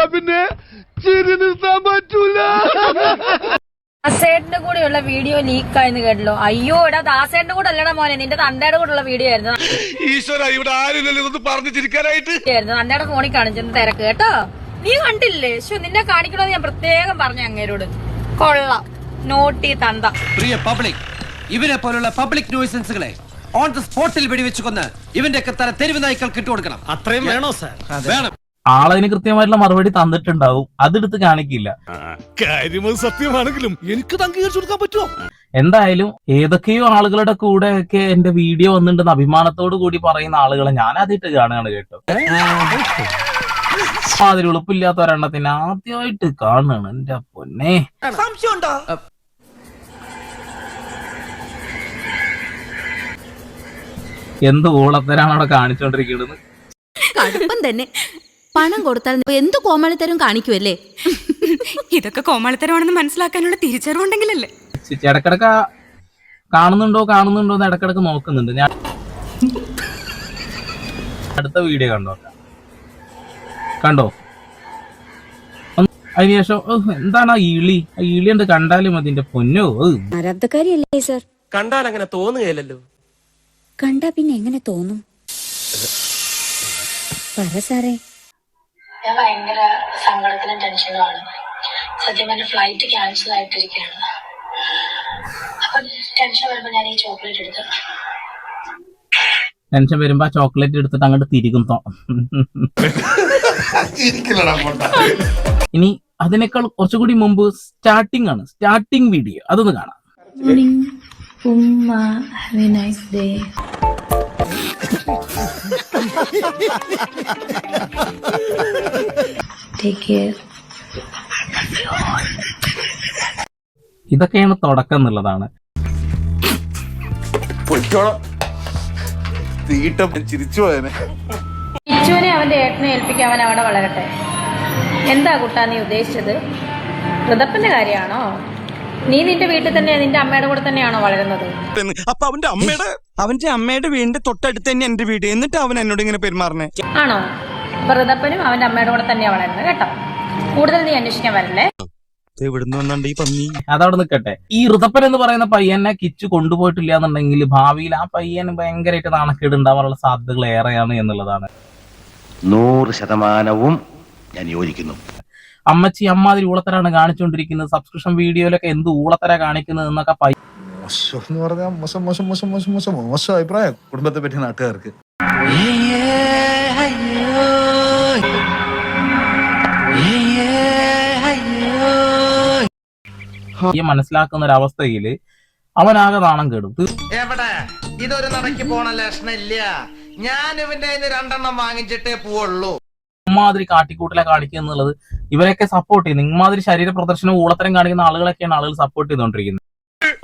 കഴിഞ്ഞാ പിന്നെ ചിരി നിർത്താൻ പറ്റൂല. ദാസേട്ടന്റെ കൂടെയുള്ള വീഡിയോ ലീക്ക് ആയെന്ന് കേട്ടല്ലോ. അയ്യോ എടാ, ദാസേട്ടന്റെ കൂടെ അല്ലടാ മോനെ, നിന്റെ തന്തയുടെ കൂടെയുള്ള വീഡിയോ ആയിരുന്നു. ഈശ്വര, ഇവിടെ ആരില്ലല്ലോ ഇതൊന്ന് പറഞ്ഞു ചിരിക്കാനായിട്ട്. തന്തയുടെ ഫോണിൽ കാണിച്ചെന്ന് തിരക്ക് കേട്ടോ. നീ കണ്ടില്ലേ? നിന്നെ കാണിക്കണമെന്ന് ഞാൻ പ്രത്യേകം പറഞ്ഞു അങ്ങേരോട്. കൊള്ളാം, നോട്ടി തന്ത. പ്രിയ പബ്ലിക്, ഇവരെ പോലുള്ള പബ്ലിക് ന്യൂസൻസുകളെ ഓൺ ദ സ്പോട്ടിൽ വെടിവെച്ചു കൊന്ന് ഇവന്റെ തല തെരുവ് നായ്ക്കൾക്ക് ഇട്ടുകൊടുക്കണം. അത്രയും വേണോ സാർ? വേണം. ആളതിന് കൃത്യമായിട്ടുള്ള മറുപടി തന്നിട്ടുണ്ടാവും, അതെടുത്ത് കാണിക്കില്ല. കാര്യം സത്യമാണെങ്കിലും എനിക്ക് അംഗീകരിച്ചു കൊടുക്കാൻ പറ്റുമോ? എന്തായാലും ഏതൊക്കെയോ ആളുകളുടെ കൂടെ ഒക്കെ എന്റെ വീഡിയോ വന്നിട്ടുണ്ടെന്ന് അഭിമാനത്തോടു കൂടി പറയുന്ന ആളുകളെ ഞാൻ ആദ്യമായിട്ട് കാണുകയാണ് കേട്ടോ. അതിൽ ഉളുപ്പില്ലാത്ത ഒരെണ്ണത്തിന് ആദ്യമായിട്ട് കാണുകയാണ്. എന്റെ പൊന്നെ, എന്ത് ഊളത്തരാണ് അവിടെ കാണിച്ചോണ്ടിരിക്കുന്നത്. കടുപ്പം തന്നെ. പണം കൊടുത്താൽ എന്ത് കോമാളിത്തരം കാണിക്കുമല്ലേ? ഇതൊക്കെ കോമാളിത്തരമാണെന്ന് മനസ്സിലാക്കാനുള്ള തിരിച്ചറിവുണ്ടെങ്കിലല്ലേ. ഇടക്കിടക്ക് കാണുന്നുണ്ടോ എന്ന് ഇടക്കിടക്ക് നോക്കുന്നുണ്ട്. ഞാൻ അടുത്ത വീഡിയോ കണ്ടോ അതിനുശേഷം എന്താണ് ആ ഇളി ഉണ്ട്, കണ്ടാലും അതിന്റെ പൊന്നോ. ആരാധക്കാരിയല്ലേ സാർ? കണ്ടാൽ അങ്ങനെ തോന്നുകയല്ലോ. കണ്ടാ പിന്നെ എങ്ങനെ തോന്നും? പറ സാറേ. ഞാൻ ഭയങ്കര സങ്കടത്തിലും ടെൻഷനുമാണ്. സത്യം പറഞ്ഞ ഫ്ലൈറ്റ് ക്യാൻസൽ ആയിട്ടിരിക്കുകയാണ്. അപ്പൊ ടെൻഷൻ വരുമ്പോ ഞാൻ ഈ ചോക്ലേറ്റ് എടുത്തു. ടെൻഷൻ വരുമ്പോ ആ ചോക്ലേറ്റ് എടുത്തിട്ട് അങ്ങോട്ട് തിരികും. ഇനി അതിനേക്കാൾ കുറച്ചുകൂടി മുമ്പ് സ്റ്റാർട്ടിംഗ് വീഡിയോ, അതൊന്ന് കാണാം. Have a nice day. Take care. ഇതൊക്കെയാണ് തുടക്കം എന്നുള്ളതാണ്. കിച്ചുവിനെ അവന്റെ ഏട്ടനെ ഏൽപ്പിക്കാൻ അവൻ അവിടെ വളരട്ടെ. എന്താ കുട്ടാ നീ ഉദ്ദേശിച്ചത്? ഋതപ്പന്റെ കാര്യമാണോ? നീ നിന്റെ വീട്ടിൽ തന്നെ, നിന്റെ അമ്മയുടെ കൂടെ തന്നെയാണോ വളരുന്നത്? അപ്പൊ അവന്റെ അമ്മയുടെ വീടിന്റെ തൊട്ടടുത്ത് തന്നെ എന്റെ വീട്. എന്നിട്ട് അവൻ എന്നോട് ഇങ്ങനെ പെരുമാറണേ ആണോ? അപ്പൊ ഋതപ്പനും അവന്റെ അമ്മയുടെ കൂടെ തന്നെയാ വളരുന്നത് കേട്ടോ. കൂടുതൽ നീ അന്വേഷിക്കാൻ വരല്ലേ. അതവിടെ നിൽക്കട്ടെ. ഈ ഋതപ്പൻ എന്ന് പറയുന്ന പയ്യനെ കിച്ചു കൊണ്ടുപോയിട്ടില്ല എന്നുണ്ടെങ്കിൽ ഭാവിയിൽ ആ പയ്യന് ഭയങ്കരമായിട്ട് നാണക്കേട് ഉണ്ടാവാനുള്ള സാധ്യതകൾ ഏറെയാണ് എന്നുള്ളതാണ്. 100% ഞാൻ യോജിക്കുന്നു. അമ്മച്ചി അമ്മാതിരി ഊളത്തരാണ് കാണിച്ചുകൊണ്ടിരിക്കുന്നത്. സബ്സ്ക്രിപ്ഷൻ വീഡിയോയിലൊക്കെ എന്ത് ഊളത്തര കാണിക്കുന്നത് എന്നൊക്കെ മോശം അഭിപ്രായം കുടുംബത്തെ പറ്റി നാട്ടുകാർക്ക്. മനസ്സിലാക്കുന്ന ഒരു അവസ്ഥയില് അവനാകെ നാണം കേടും. എവിടെ ഇതൊരു നടക്കി പോണ ലക്ഷണില്ല. ഞാൻ ഇവന്റെ 2 വാങ്ങിച്ചിട്ടേ പോവുള്ളൂ. ഇമാതിരി കാട്ടിക്കൂട്ടലെ കാണിക്കുക എന്നുള്ളത് ഇവരൊക്കെ സപ്പോർട്ട് ചെയ്യുന്നു. ഇമാതിരി ശരീര പ്രദർശനം ഊളത്തരം കാണിക്കുന്ന ആളുകളൊക്കെയാണ് ആളുകൾ സപ്പോർട്ട് ചെയ്തുകൊണ്ടിരിക്കുന്നത്.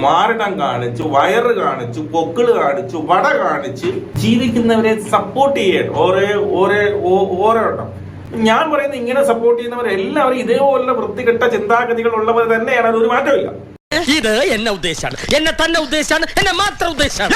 മാറിടം കാണിച്ചു, വയറ് കാണിച്ചു, പൊക്കിള് കാണിച്ചു, വട കാണിച്ച് ജീവിക്കുന്നവരെ സപ്പോർട്ട് ചെയ്യണം. ഓരോ ഞാൻ പറയുന്നത് ഇങ്ങനെ സപ്പോർട്ട് ചെയ്യുന്നവരെല്ലാവരും ഇതേപോലുള്ള വൃത്തികെട്ട ചിന്താഗതികൾ ഉള്ളവർ തന്നെയാണ്. അതൊരു മാറ്റമില്ല. ഇത് എന്നെ ഉദ്ദേശാണ്, എന്നെ തന്നെ ഉദ്ദേശാണ്, എന്നെ മാത്രം ഉദ്ദേശാണ്.